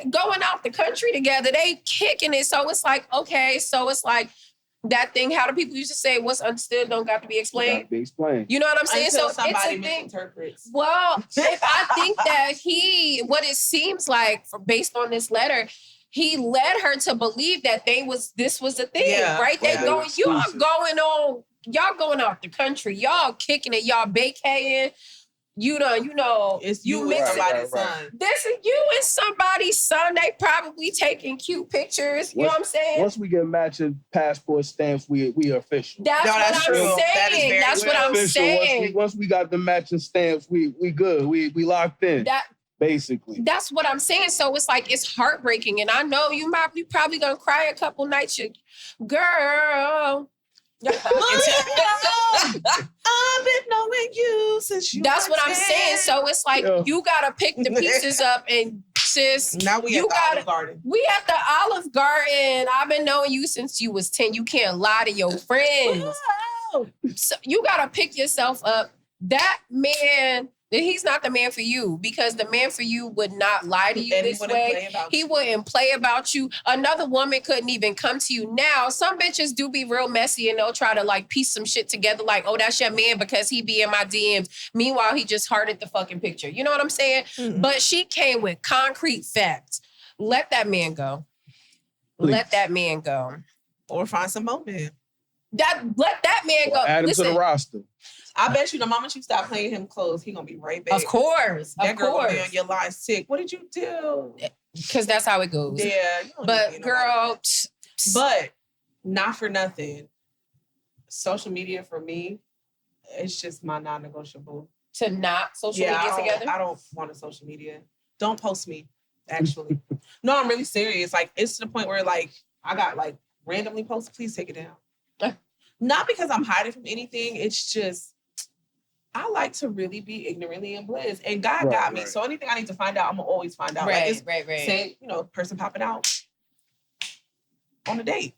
going out the country together. They kicking it. So it's like, okay. So it's like that thing. How do people used to say, what's understood don't got to be explained? You know what I'm saying? Until so somebody it's a thing. misinterprets. Well, I think that what it seems like based on this letter, he led her to believe that this was a thing, right? Y'all going out the country. Y'all kicking it. Y'all vacating. It's you and somebody's son. This is you and somebody's son. They probably taking cute pictures. You know what I'm saying? Once we get matching passport stamps, we are official. That's what I'm saying. That's what I'm saying. Once we got the matching stamps, we good. We locked in. Basically. That's what I'm saying. So it's like it's heartbreaking. And I know you probably gonna cry a couple nights. Girl. I've been knowing you since you. That's what I'm saying. So it's like you gotta pick the pieces up and sis. Now we at the Olive Garden. We at the Olive Garden. I've been knowing you since you was 10. You can't lie to your friends. So you gotta pick yourself up. That man. He's not the man for you because the man for you would not lie to you this way. He wouldn't play about you. Another woman couldn't even come to you. Now, some bitches do be real messy and they'll try to like piece some shit together like, oh, that's your man because he be in my DMs. Meanwhile, he just hearted the fucking picture. You know what I'm saying? Mm-hmm. But she came with concrete facts. Let that man go. Please. Let that man go. Or find some more man. Let that man go. Add him to the roster. I bet you the moment you stop playing him close, he gonna be right back. Of course. That girl will be on your line sick. What did you do? Because that's how it goes. Yeah. But girl. But not for nothing. Social media for me, it's just my non-negotiable. To not social media together? I don't want a social media. Don't post me, actually. No, I'm really serious. Like, it's to the point where like I got like randomly posted. Please take it down. Not because I'm hiding from anything. It's just I like to really be ignorantly in bliss. And God got me. So anything I need to find out, I'm going to always find out. Right. Say, person popping out on a date.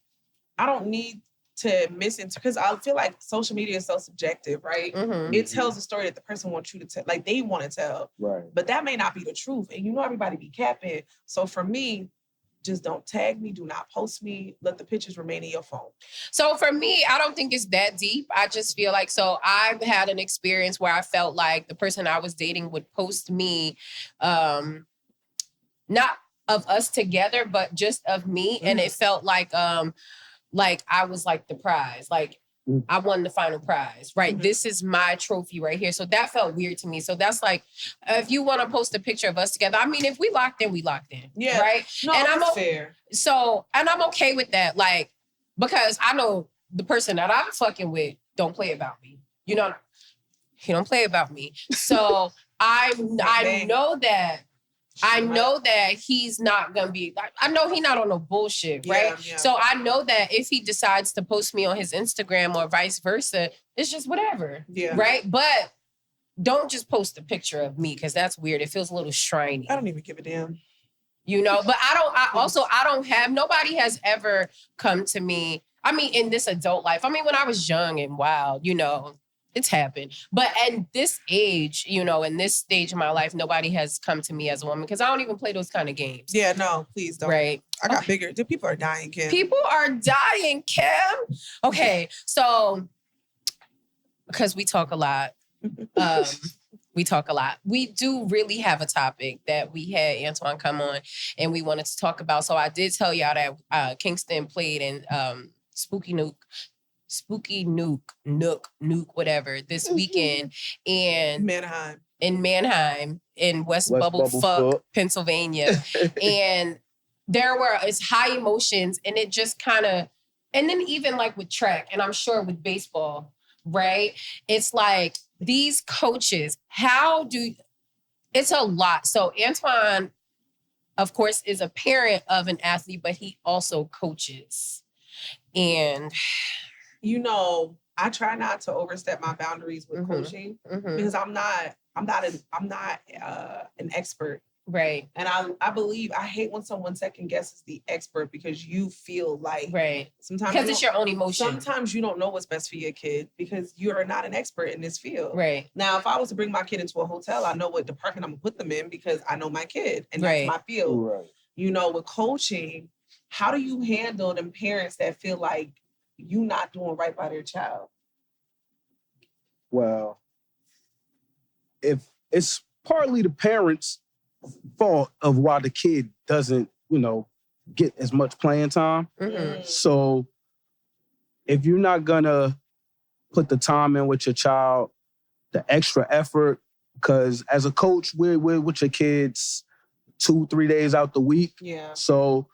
I don't need to because I feel like social media is so subjective, right? Mm-hmm. It tells a story that the person wants you to tell, like they want to tell. Right. But that may not be the truth. And everybody be capping. So for me, just don't tag me. Do not post me. Let the pictures remain in your phone. So for me, I don't think it's that deep. I just feel like, so I've had an experience where I felt like the person I was dating would post me, not of us together, but just of me. Mm-hmm. And it felt like I was like the prize. Like I won the final prize, right? Mm-hmm. This is my trophy right here. So that felt weird to me. So that's like, if you want to post a picture of us together, I mean, if we locked in, we locked in. Yeah. Right? No, and that's fair. So, and I'm okay with that. Like, because I know the person that I'm fucking with don't play about me. He don't play about me. So I know that. I know that he's not going to be, I know he's not on no bullshit, right? Yeah. So I know that if he decides to post me on his Instagram or vice versa, it's just whatever, right? But don't just post a picture of me because that's weird. It feels a little shiny. I don't even give a damn. But nobody has ever come to me. I mean, in this adult life, I mean, when I was young and wild, It's happened. But at this age, you know, in this stage of my life, nobody has come to me as a woman because I don't even play those kind of games. Yeah, no, please don't. Right. I got bigger. The people are dying, Kim. People are dying, Kim. Okay, so because we talk a lot. We talk a lot. We do really have a topic that we had Antoine come on and we wanted to talk about. So I did tell y'all that Kingston played in Spooky Nook, whatever, this weekend in Manheim in West Bubblefuck, Pennsylvania. And there were high emotions and it just kind of, and then even like with track, and I'm sure with baseball, right? It's like these coaches, it's a lot. So Antoine, of course, is a parent of an athlete, but he also coaches. And you know, I try not to overstep my boundaries with coaching because I'm not an expert. Right. And I hate when someone second guesses the expert because you feel like sometimes because it's your own emotion. Sometimes you don't know what's best for your kid because you're not an expert in this field. Right. Now, if I was to bring my kid into a hotel, I know what department I'm gonna put them in because I know my kid and that's my field. Right. You know, with coaching, how do you handle them parents that feel like you not doing right by their child? Well, if it's partly the parents' fault of why the kid doesn't, you know, get as much playing time. So if you're not gonna put the time in with your child, the extra effort, because as a coach, we're with your kids 2-3 days out the week. Yeah. So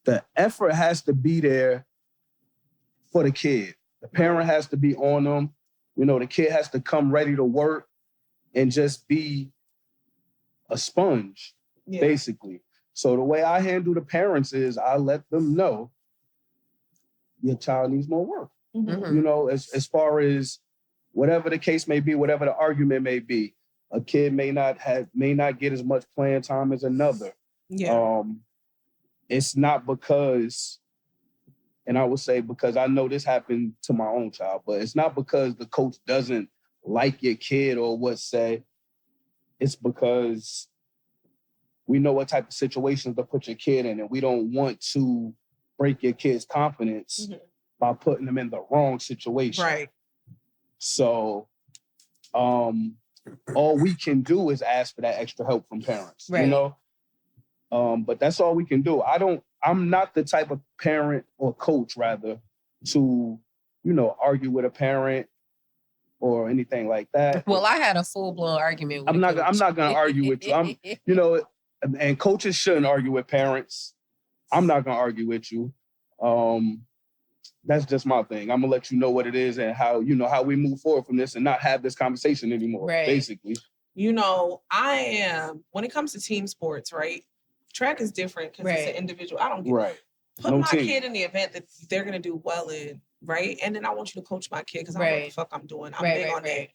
the effort has to be there for the kid. The parent has to be on them. You know, the kid has to come ready to work and just be a sponge, basically. So the way I handle the parents is I let them know your child needs more work. You know, as far as whatever the case may be, whatever the argument may be, a kid may not get as much playing time as another. Yeah. It's not because, and I would say because I know this happened to my own child, but it's not because the coach doesn't like your kid or what say. It's because we know what type of situations to put your kid in, and we don't want to break your kid's confidence by putting them in the wrong situation. Right. So all we can do is ask for that extra help from parents, you know? But that's all we can do. I'm not the type of parent or coach, rather, to, you know, argue with a parent or anything like that. Well, I had a full-blown argument with I'm not going to argue with you. You know, and coaches shouldn't argue with parents. I'm not going to argue with you. That's just my thing. I'm going to let you know what it is and how we move forward from this and not have this conversation anymore, basically. You know, when it comes to team sports, right? Track is different because it's an individual. I don't get put my kid in the event that they're going to do well in, right? And then I want you to coach my kid because I don't know what the fuck I'm doing. I'm big on that.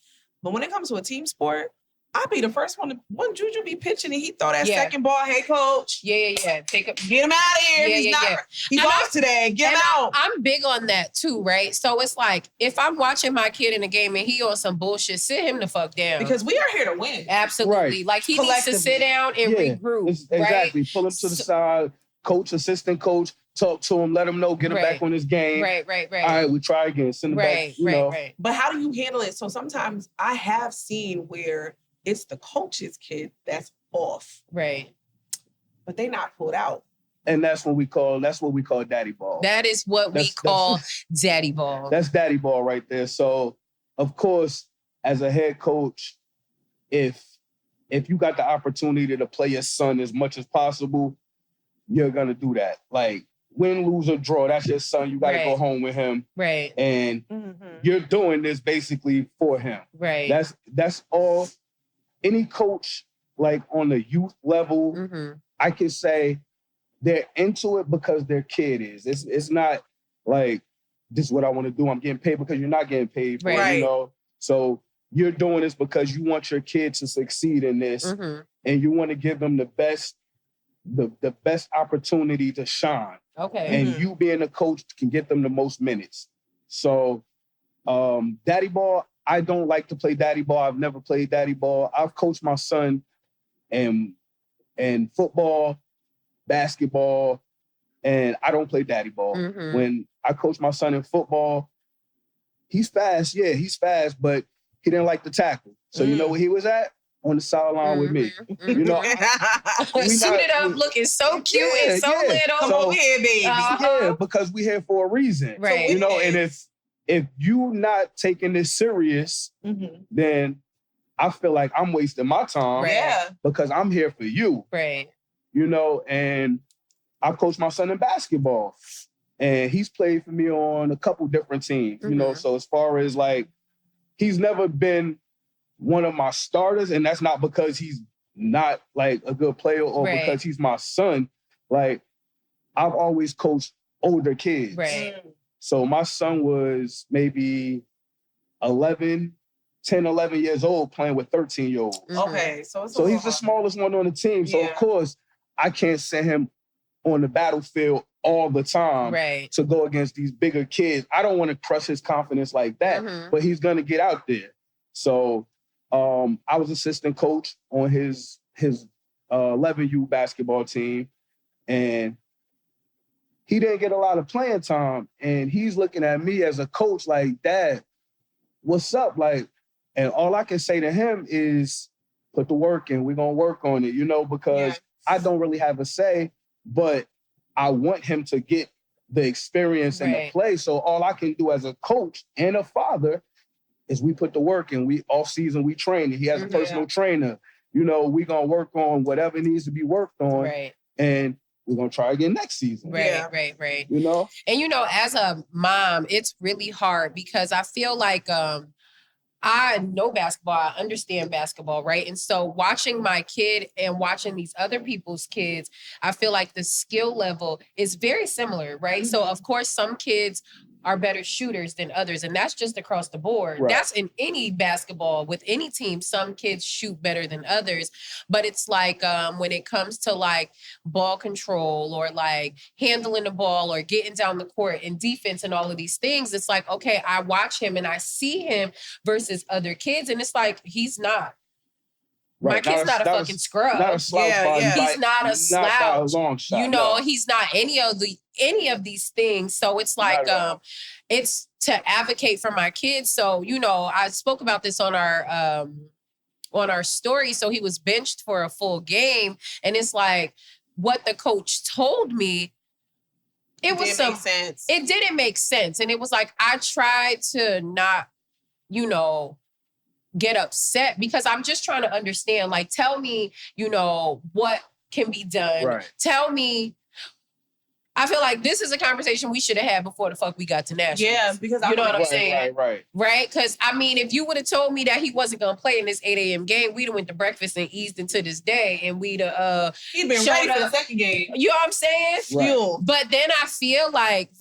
But when it comes to a team sport, I'll be the first one. When Juju be pitching and he throw that second ball, hey coach. Get him out of here. He's off today. Get him out. I'm big on that too, right? So it's like if I'm watching my kid in a game and he on some bullshit, sit him the fuck down. Because we are here to win. Absolutely. Right. Like he needs to sit down and regroup. Exactly. Pull him to the side, coach, assistant coach, talk to him, let him know, get him back on his game. Right. All right, we try again. Send him back. Right. But how do you handle it? So sometimes I have seen where it's the coach's kid that's off. Right. But they not pulled out. And that's what we call daddy ball. That is what we call daddy ball. That's daddy ball right there. So, of course, as a head coach, if you got the opportunity to play your son as much as possible, you're going to do that. Like, win, lose, or draw, that's your son. You got to go home with him. Right. And you're doing this basically for him. Right. That's all. Any coach, like on the youth level, I can say they're into it because their kid is. It's not like, this is what I want to do. I'm getting paid because you're not getting paid for it, you know? So you're doing this because you want your kid to succeed in this and you want to give them the best opportunity to shine. Okay. And you being a coach can get them the most minutes. So daddy ball, I don't like to play daddy ball. I've never played daddy ball. I've coached my son in football, basketball, and I don't play daddy ball. Mm-hmm. When I coach my son in football, he's fast. Yeah, he's fast, but he didn't like to tackle. So you know where he was at? On the sideline with me. You know, suited up, looking so cute and so little. Come over here, baby. Yeah, because we here for a reason. Right. You know, and if you not taking this serious, then I feel like I'm wasting my time. Right. Because I'm here for you. Right. You know, and I coach my son in basketball. And he's played for me on a couple different teams, you know. So as far as like, he's never been one of my starters, and that's not because he's not like a good player or because he's my son. Like, I've always coached older kids. Right. So my son was maybe 10, 11 years old playing with 13-year-olds. Okay. So he's the smallest one on the team. So of course, I can't send him on the battlefield all the time to go against these bigger kids. I don't want to crush his confidence like that, but he's gonna get out there. So I was assistant coach on his 11U basketball team, and he didn't get a lot of playing time. And he's looking at me as a coach like, Dad, what's up? Like, and all I can say to him is, put the work in. We're gonna work on it, you know, because I don't really have a say, but I want him to get the experience and the play. So all I can do as a coach and a father is we put the work in. We off season, we train. He has a personal trainer. You know, we gonna work on whatever needs to be worked on. And we're gonna try again next season. Right. You know? And you know, as a mom, it's really hard because I feel like I know basketball, I understand basketball, right? And so watching my kid and watching these other people's kids, I feel like the skill level is very similar, right? So of course, some kids are better shooters than others, and that's just across the board. That's in any basketball with any team. Some kids shoot better than others, but it's like when it comes to like ball control or like handling the ball or getting down the court and defense and all of these things, it's like, okay, I watch him and I see him versus other kids, and it's like, he's not. My kid's not a fucking scrub. Not a slouch. He's not a slouch. Long shot, you know, he's not any of these things. So it's like it's to advocate for my kids. So, you know, I spoke about this on our story. So he was benched for a full game. And it's like what the coach told me, it didn't make sense. And it was like, I tried to not, you know, get upset because I'm just trying to understand, like, tell me, you know, what can be done. Tell me. I feel like this is a conversation we should have had before the fuck we got to nationals. Yeah, because you know what I'm saying? Right. Because, I mean, if you would have told me that he wasn't going to play in this 8 a.m. game, we'd have went to breakfast and eased into this day, and we'd have he'd been ready for the second game. You know what I'm saying? Fuel. But then I feel like,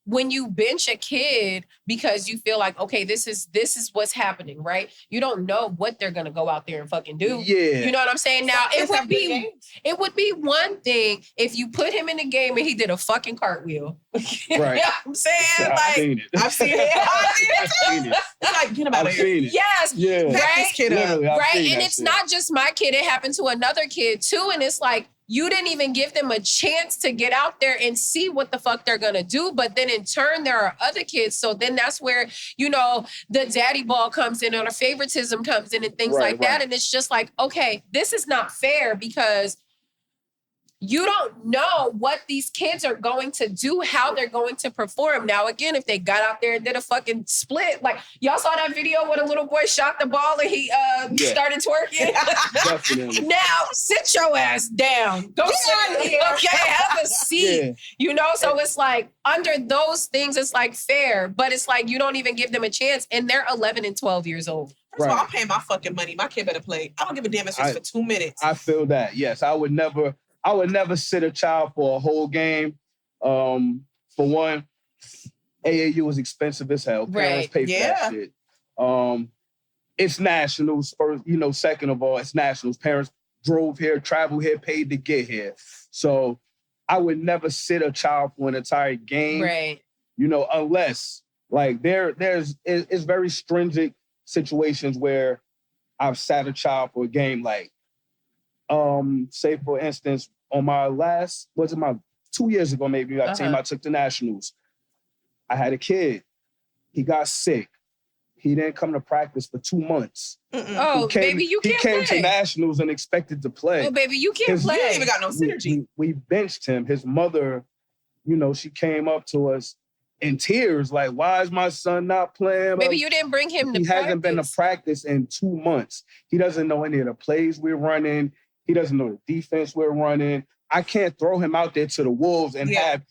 when you bench a kid because you feel like, okay, this is what's happening, right? You don't know what they're gonna go out there and fucking do. Yeah. You know what I'm saying? Now it would be one thing if you put him in the game and he did a fucking cartwheel. You know what I'm saying? I've seen it. I've seen it. It's like, get him out of here. Yes. Yeah. Right. This kid up. And it's not just my kid, it happened to another kid too. And it's like, you didn't even give them a chance to get out there and see what the fuck they're gonna do. But then in turn, there are other kids. So then that's where, you know, the daddy ball comes in or the favoritism comes in and things like that. And it's just like, okay, this is not fair because you don't know what these kids are going to do, how they're going to perform. Now, again, if they got out there and did a fucking split, like y'all saw that video where the little boy shot the ball and he started twerking. Definitely. Now, sit your ass down. Go sit okay, have a seat. You know, so it's like under those things, it's like fair, but it's like you don't even give them a chance, and they're 11 and 12 years old. First of all, I'm paying my fucking money. My kid better play. I don't give a damn if it's for 2 minutes. I feel that. Yes, I would never sit a child for a whole game. For one, AAU is expensive as hell. Parents pay for that shit. It's nationals first, you know, second of all, it's nationals. Parents drove here, traveled here, paid to get here. So I would never sit a child for an entire game. Right. You know, unless like it's very stringent situations where I've sat a child for a game, like, say for instance, on my last, 2 years ago maybe, that team I took to nationals. I had a kid. He got sick. He didn't come to practice for 2 months. Oh, baby, you can't play. He came to nationals and expected to play. Oh, baby, you can't play. You ain't even got no synergy. We benched him. His mother, you know, she came up to us in tears, like, why is my son not playing? Baby, you didn't bring him to practice. He hasn't been to practice in 2 months. He doesn't know any of the plays we're running. He doesn't know the defense we're running. I can't throw him out there to the wolves and have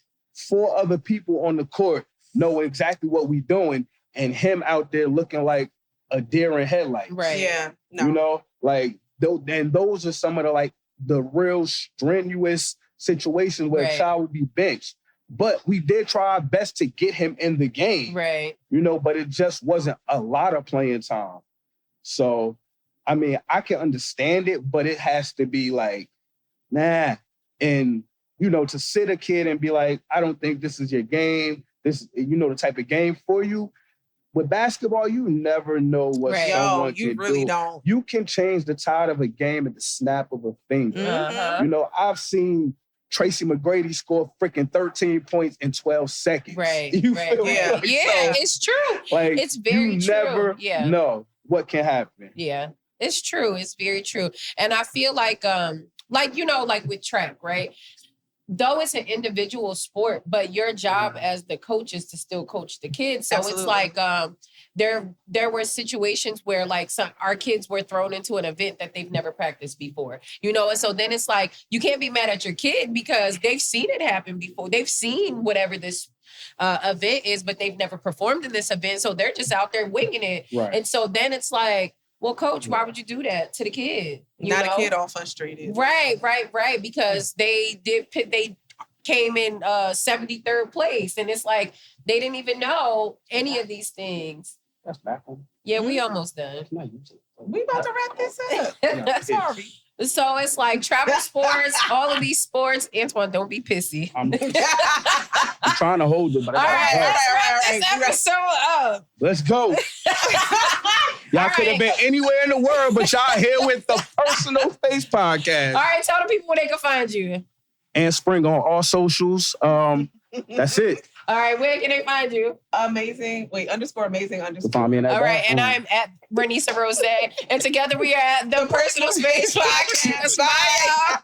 4 other people on the court know exactly what we're doing and him out there looking like a deer in headlights. Right. Yeah. No. You know, like, and those are some of the real strenuous situations where a child would be benched. But we did try our best to get him in the game. Right. You know, but it just wasn't a lot of playing time. So, I mean, I can understand it, but it has to be like, nah. And, you know, to sit a kid and be like, I don't think this is your game. This, you know, the type of game for you. With basketball, you never know what someone can do. You don't. You can change the tide of a game at the snap of a finger. You know, I've seen Tracy McGrady score freaking 13 points in 12 seconds. Right. You right. feel Yeah. me? Yeah, it's true. Like, it's very you true. never know what can happen. Yeah. It's true. It's very true. And I feel like you know, like with track, right? Though it's an individual sport, but your job as the coach is to still coach the kids. So it's like there were situations where like our kids were thrown into an event that they've never practiced before, you know? And so then it's like, you can't be mad at your kid because they've seen it happen before. They've seen whatever this event is, but they've never performed in this event. So they're just out there winging it. Right. And so then it's like, well, coach, why would you do that to the kid? Not a kid all frustrated. Right. Because they came in 73rd place. And it's like, they didn't even know any of these things. That's baffling. Yeah, we almost done. We about to wrap this up. Sorry. So it's like travel sports, all of these sports. Antoine, don't be pissy. I'm trying to hold it, but all right, let's wrap this episode up. Let's go. Y'all could have been anywhere in the world, but y'all here with the Personal Space Podcast. All right, tell the people where they can find you. And Spring on all socials. That's it. All right, where can they find you? Amazing. Wait, _amazing_. Find me in that all right, and I'm at Bernice Rozayyy. And together we are at the Personal Space Podcast. Bye, y'all.